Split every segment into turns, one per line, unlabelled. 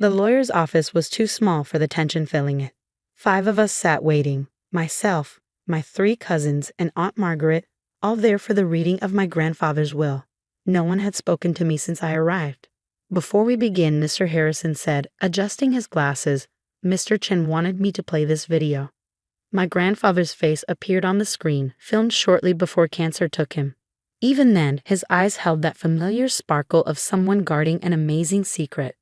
The lawyer's office was too small for the tension filling it. 5 of us sat waiting, myself, my 3 cousins, and Aunt Margaret, all there for the reading of my grandfather's will. No one had spoken to me since I arrived. Before we begin, Mr. Harrison said, adjusting his glasses, Mr. Chen wanted me to play this video. My grandfather's face appeared on the screen, filmed shortly before cancer took him. Even then, his eyes held that familiar sparkle of someone guarding an amazing secret.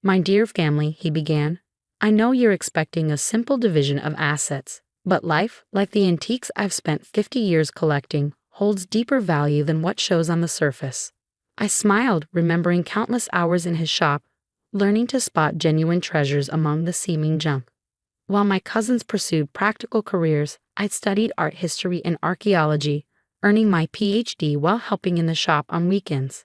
My dear family, he began, I know you're expecting a simple division of assets, but life, like the antiques I've spent 50 years collecting, holds deeper value than what shows on the surface. I smiled, remembering countless hours in his shop, learning to spot genuine treasures among the seeming junk. While my cousins pursued practical careers, I'd studied art history and archaeology, earning my PhD while helping in the shop on weekends.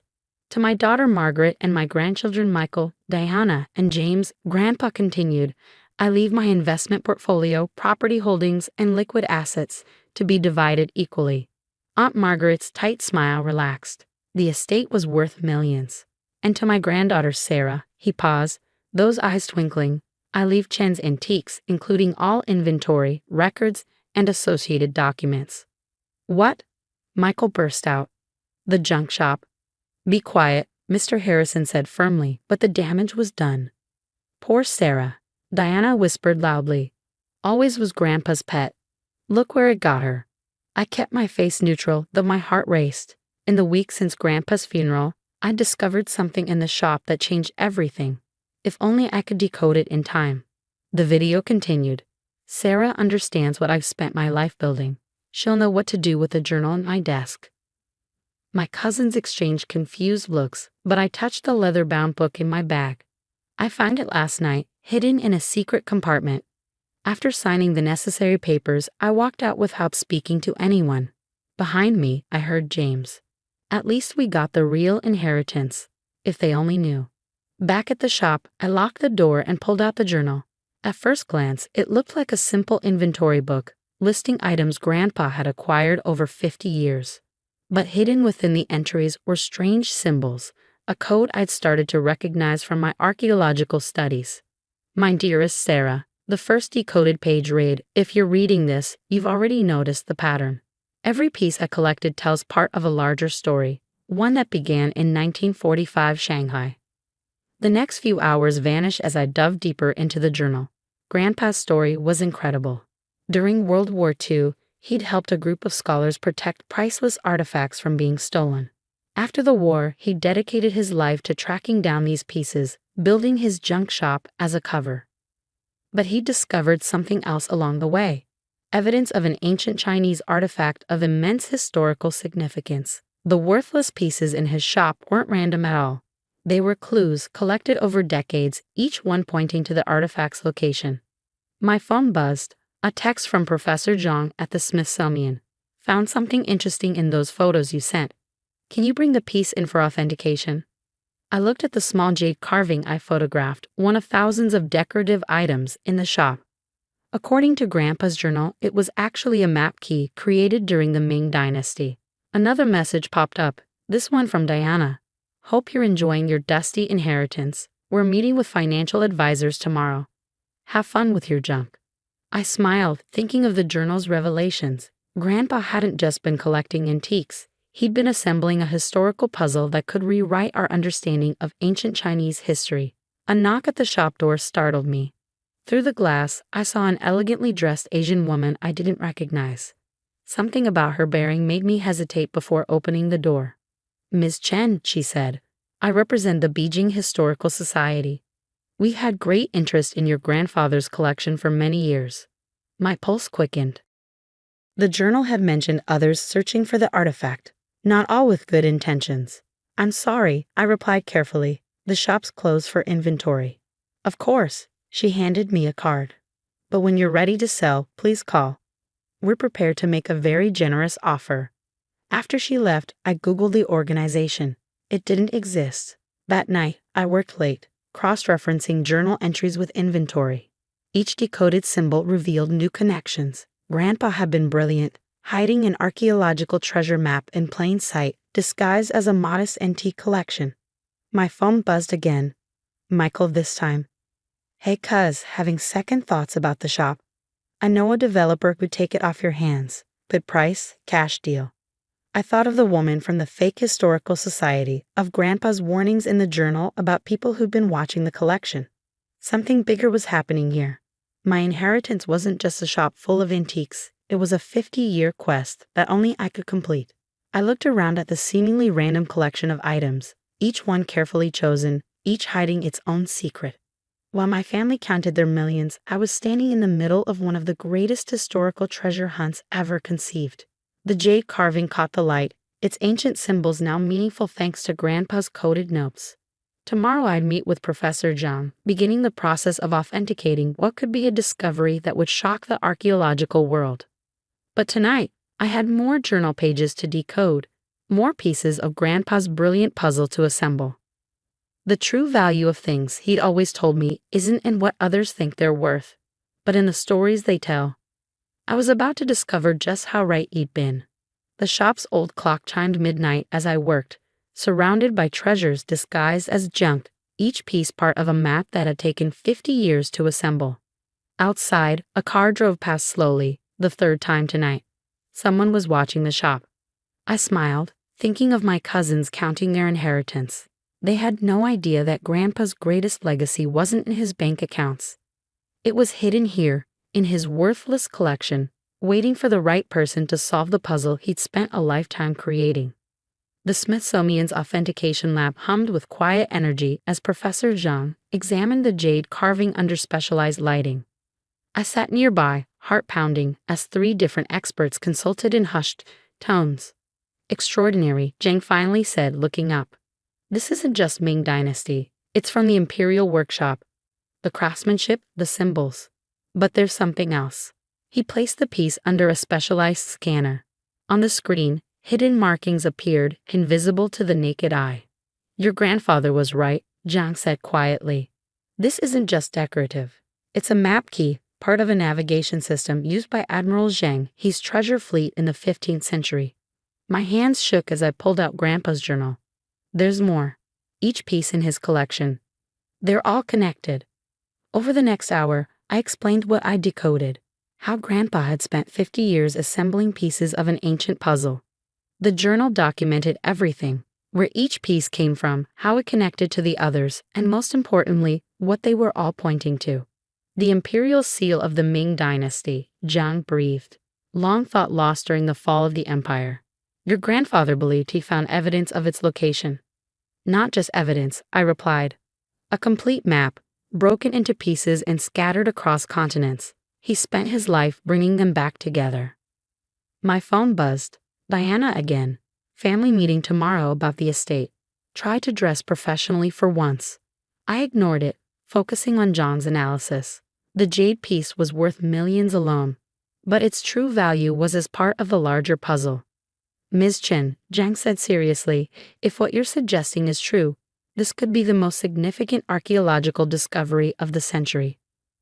To my daughter Margaret and my grandchildren Michael, Diana, and James, Grandpa continued, I leave my investment portfolio, property holdings, and liquid assets to be divided equally. Aunt Margaret's tight smile relaxed. The estate was worth millions. And to my granddaughter Sarah, he paused, those eyes twinkling, I leave Chen's antiques, including all inventory, records, and associated documents. What? Michael burst out. The junk shop. Be quiet, Mr. Harrison said firmly, but the damage was done. Poor Sarah, Diana whispered loudly. Always was Grandpa's pet. Look where it got her. I kept my face neutral, though my heart raced. In the week since Grandpa's funeral, I discovered something in the shop that changed everything. If only I could decode it in time. The video continued. Sarah understands what I've spent my life building. She'll know what to do with the journal on my desk. My cousins exchanged confused looks, but I touched the leather-bound book in my bag. I found it last night, hidden in a secret compartment. After signing the necessary papers, I walked out without speaking to anyone. Behind me, I heard James. At least we got the real inheritance, if they only knew. Back at the shop, I locked the door and pulled out the journal. At first glance, it looked like a simple inventory book, listing items Grandpa had acquired over 50 years. But hidden within the entries were strange symbols, a code I'd started to recognize from my archaeological studies. My dearest Sarah, the first decoded page read, if you're reading this, you've already noticed the pattern. Every piece I collected tells part of a larger story, one that began in 1945 Shanghai. The next few hours vanished as I dove deeper into the journal. Grandpa's story was incredible. During World War II, he'd helped a group of scholars protect priceless artifacts from being stolen. After the war, he dedicated his life to tracking down these pieces, building his junk shop as a cover. But he discovered something else along the way, evidence of an ancient Chinese artifact of immense historical significance. The worthless pieces in his shop weren't random at all. They were clues collected over decades, each one pointing to the artifact's location. My phone buzzed. A text from Professor Zhang at the Smithsonian. Found something interesting in those photos you sent. Can you bring the piece in for authentication? I looked at the small jade carving I photographed, one of thousands of decorative items in the shop. According to Grandpa's journal, it was actually a map key created during the Ming Dynasty. Another message popped up, this one from Diana. Hope you're enjoying your dusty inheritance. We're meeting with financial advisors tomorrow. Have fun with your junk. I smiled, thinking of the journal's revelations. Grandpa hadn't just been collecting antiques. He'd been assembling a historical puzzle that could rewrite our understanding of ancient Chinese history. A knock at the shop door startled me. Through the glass, I saw an elegantly dressed Asian woman I didn't recognize. Something about her bearing made me hesitate before opening the door. Ms. Chen, she said, I represent the Beijing Historical Society. We had great interest in your grandfather's collection for many years. My pulse quickened. The journal had mentioned others searching for the artifact, not all with good intentions. I'm sorry, I replied carefully. The shop's closed for inventory. Of course, she handed me a card. But when you're ready to sell, please call. We're prepared to make a very generous offer. After she left, I Googled the organization. It didn't exist. That night, I worked late, cross-referencing journal entries with inventory. Each decoded symbol revealed new connections. Grandpa had been brilliant, hiding an archaeological treasure map in plain sight, disguised as a modest antique collection. My phone buzzed again. Michael this time. Hey cuz, having second thoughts about the shop. I know a developer who'd take it off your hands. Good price, cash deal. I thought of the woman from the fake historical society, of Grandpa's warnings in the journal about people who'd been watching the collection. Something bigger was happening here. My inheritance wasn't just a shop full of antiques, it was a 50-year quest that only I could complete. I looked around at the seemingly random collection of items, each one carefully chosen, each hiding its own secret. While my family counted their millions, I was standing in the middle of one of the greatest historical treasure hunts ever conceived. The jade carving caught the light, its ancient symbols now meaningful thanks to Grandpa's coded notes. Tomorrow I'd meet with Professor Zhang, beginning the process of authenticating what could be a discovery that would shock the archaeological world. But tonight, I had more journal pages to decode, more pieces of Grandpa's brilliant puzzle to assemble. The true value of things, he'd always told me, isn't in what others think they're worth, but in the stories they tell. I was about to discover just how right he'd been. The shop's old clock chimed midnight as I worked, surrounded by treasures disguised as junk, each piece part of a map that had taken 50 years to assemble. Outside, a car drove past slowly, the third time tonight. Someone was watching the shop. I smiled, thinking of my cousins counting their inheritance. They had no idea that Grandpa's greatest legacy wasn't in his bank accounts. It was hidden here, in his worthless collection, waiting for the right person to solve the puzzle he'd spent a lifetime creating. The Smithsonian's authentication lab hummed with quiet energy as Professor Zhang examined the jade carving under specialized lighting. I sat nearby, heart pounding, as 3 different experts consulted in hushed tones. Extraordinary, Zhang finally said, looking up. This isn't just Ming Dynasty, it's from the Imperial Workshop. The craftsmanship, the symbols. But there's something else. He placed the piece under a specialized scanner. On the screen, hidden markings appeared, invisible to the naked eye. Your grandfather was right, Zhang said quietly. This isn't just decorative. It's a map key, part of a navigation system used by Admiral Zheng, his treasure fleet in the 15th century. My hands shook as I pulled out Grandpa's journal. There's more. Each piece in his collection. They're all connected. Over the next hour, I explained what I decoded. How Grandpa had spent 50 years assembling pieces of an ancient puzzle. The journal documented everything, where each piece came from, how it connected to the others, and most importantly, what they were all pointing to. The imperial seal of the Ming Dynasty, Zhang breathed, long thought lost during the fall of the empire. Your grandfather believed he found evidence of its location. Not just evidence, I replied. A complete map, broken into pieces and scattered across continents. He spent his life bringing them back together. My phone buzzed. Diana again. Family meeting tomorrow about the estate. Try to dress professionally for once. I ignored it, focusing on John's analysis. The jade piece was worth millions alone, but its true value was as part of the larger puzzle. Ms. Chen, Zhang said seriously, if what you're suggesting is true, this could be the most significant archaeological discovery of the century.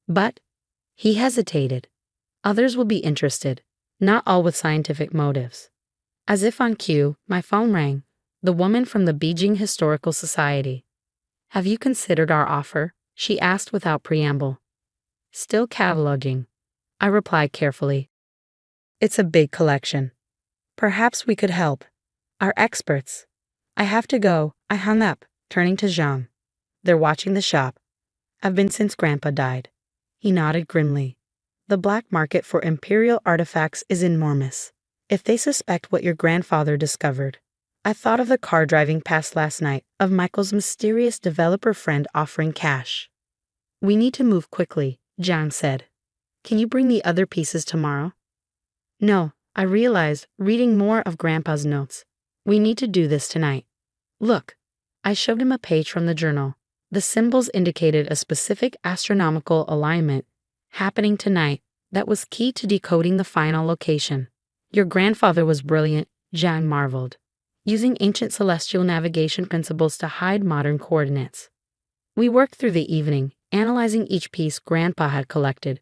But he hesitated. Others will be interested, not all with scientific motives. As if on cue, my phone rang. The woman from the Beijing Historical Society. Have you considered our offer? She asked without preamble. Still cataloging. I replied carefully. It's a big collection. Perhaps we could help. Our experts. I have to go. I hung up, turning to Jean. They're watching the shop. I've been since Grandpa died. He nodded grimly. The black market for imperial artifacts is enormous. If they suspect what your grandfather discovered. I thought of the car driving past last night, of Michael's mysterious developer friend offering cash. We need to move quickly, Zhang said. Can you bring the other pieces tomorrow? No, I realized, reading more of Grandpa's notes. We need to do this tonight. Look. I showed him a page from the journal. The symbols indicated a specific astronomical alignment happening tonight that was key to decoding the final location. Your grandfather was brilliant, Zhang marveled, using ancient celestial navigation principles to hide modern coordinates. We worked through the evening, analyzing each piece Grandpa had collected.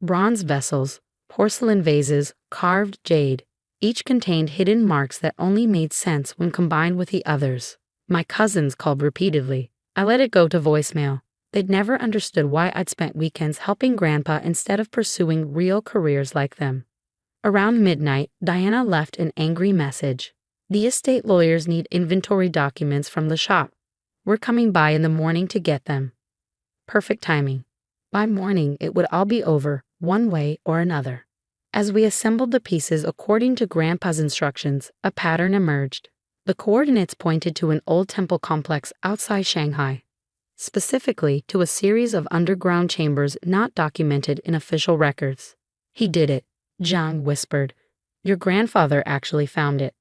Bronze vessels, porcelain vases, carved jade, each contained hidden marks that only made sense when combined with the others. My cousins called repeatedly. I let it go to voicemail. They'd never understood why I'd spent weekends helping Grandpa instead of pursuing real careers like them. Around midnight, Diana left an angry message. The estate lawyers need inventory documents from the shop. We're coming by in the morning to get them. Perfect timing. By morning, it would all be over, one way or another. As we assembled the pieces according to Grandpa's instructions, a pattern emerged. The coordinates pointed to an old temple complex outside Shanghai, specifically to a series of underground chambers not documented in official records. He did it, Zhang whispered. Your grandfather actually found it.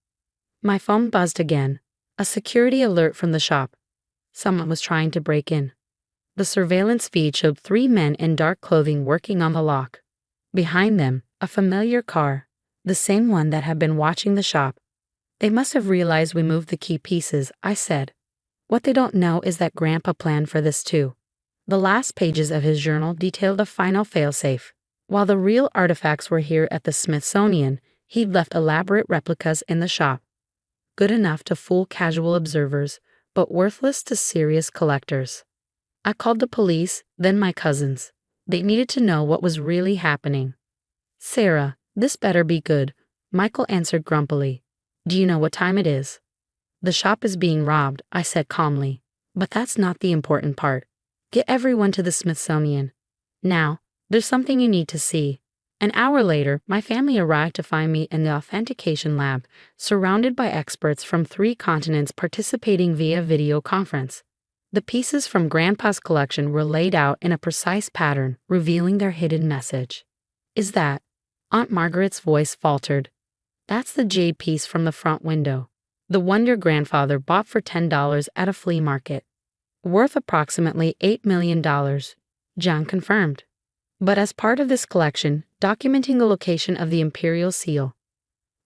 My phone buzzed again. A security alert from the shop. Someone was trying to break in. The surveillance feed showed 3 men in dark clothing working on the lock. Behind them, a familiar car, the same one that had been watching the shop. They must have realized we moved the key pieces, I said. What they don't know is that Grandpa planned for this too. The last pages of his journal detailed a final failsafe. While the real artifacts were here at the Smithsonian, he'd left elaborate replicas in the shop. Good enough to fool casual observers, but worthless to serious collectors. I called the police, then my cousins. They needed to know what was really happening. Sarah, this better be good, Michael answered grumpily. Do you know what time it is? The shop is being robbed, I said calmly. But that's not the important part. Get everyone to the Smithsonian. Now, there's something you need to see. An hour later, my family arrived to find me in the authentication lab, surrounded by experts from 3 continents participating via video conference. The pieces from Grandpa's collection were laid out in a precise pattern, revealing their hidden message. Is that? Aunt Margaret's voice faltered. That's the jade piece from the front window. The one your grandfather bought for $10 at a flea market. Worth approximately $8 million, John confirmed. But as part of this collection, documenting the location of the imperial seal.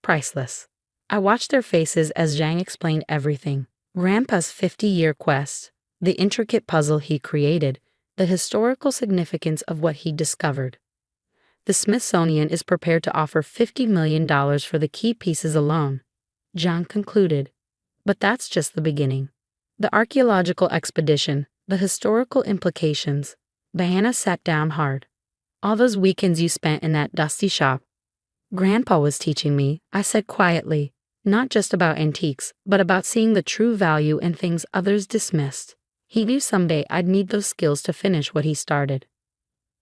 Priceless. I watched their faces as Zhang explained everything. Grandpa's 50-year quest, the intricate puzzle he created, the historical significance of what he discovered. The Smithsonian is prepared to offer $50 million for the key pieces alone, John concluded. But that's just the beginning. The archaeological expedition, the historical implications. Diana sat down hard. All those weekends you spent in that dusty shop. Grandpa was teaching me, I said quietly, not just about antiques, but about seeing the true value in things others dismissed. He knew someday I'd need those skills to finish what he started.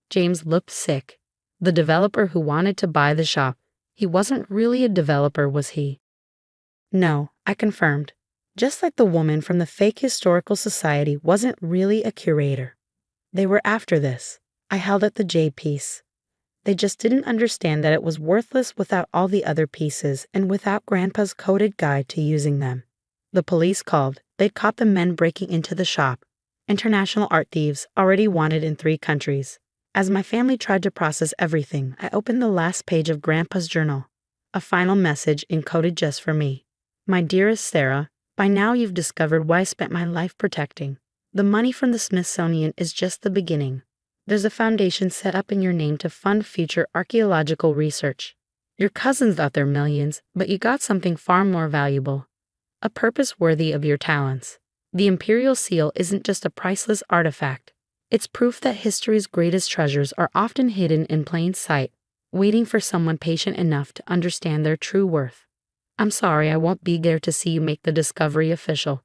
James looked sick. The developer who wanted to buy the shop. He wasn't really a developer, was he? No, I confirmed. Just like the woman from the fake historical society wasn't really a curator. They were after this. I held up the jade piece. They just didn't understand that it was worthless without all the other pieces and without Grandpa's coded guide to using them. The police called. They'd caught the men breaking into the shop. International art thieves, already wanted in 3 countries. As my family tried to process everything, I opened the last page of Grandpa's journal. A final message encoded just for me. My dearest Sarah, by now you've discovered why I spent my life protecting. The money from the Smithsonian is just the beginning. There's a foundation set up in your name to fund future archaeological research. Your cousins got their millions, but you got something far more valuable. A purpose worthy of your talents. The imperial seal isn't just a priceless artifact. It's proof that history's greatest treasures are often hidden in plain sight, waiting for someone patient enough to understand their true worth. I'm sorry I won't be there to see you make the discovery official.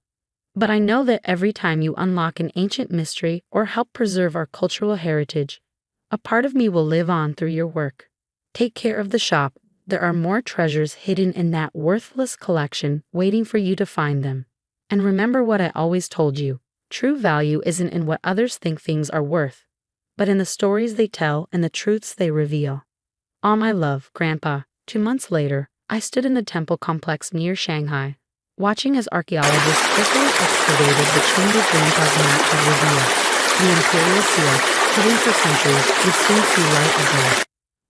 But I know that every time you unlock an ancient mystery or help preserve our cultural heritage, a part of me will live on through your work. Take care of the shop. There are more treasures hidden in that worthless collection waiting for you to find them. And remember what I always told you. True value isn't in what others think things are worth, but in the stories they tell and the truths they reveal. All my love, Grandpa. 2 months later, I stood in the temple complex near Shanghai, watching as archaeologists carefully excavated the chamber Grandpa's map had revealed. The imperial seal, hidden for centuries, would soon see light again.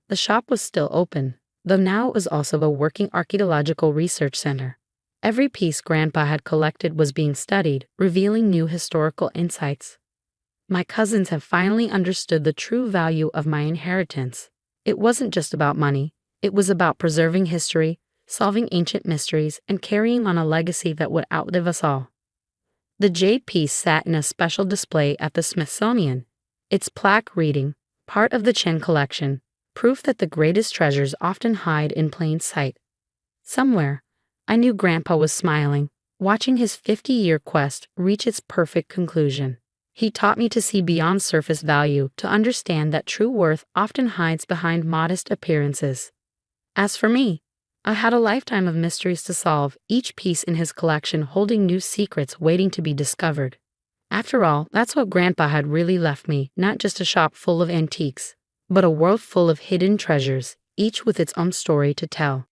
The shop was still open, though now it was also a working archaeological research center. Every piece Grandpa had collected was being studied, revealing new historical insights. My cousins have finally understood the true value of my inheritance. It wasn't just about money. It was about preserving history, solving ancient mysteries, and carrying on a legacy that would outlive us all. The jade piece sat in a special display at the Smithsonian, its plaque reading, "Part of the Chen collection, proof that the greatest treasures often hide in plain sight." Somewhere, I knew Grandpa was smiling, watching his 50-year quest reach its perfect conclusion. He taught me to see beyond surface value, to understand that true worth often hides behind modest appearances. As for me, I had a lifetime of mysteries to solve, each piece in his collection holding new secrets waiting to be discovered. After all, that's what Grandpa had really left me, not just a shop full of antiques, but a world full of hidden treasures, each with its own story to tell.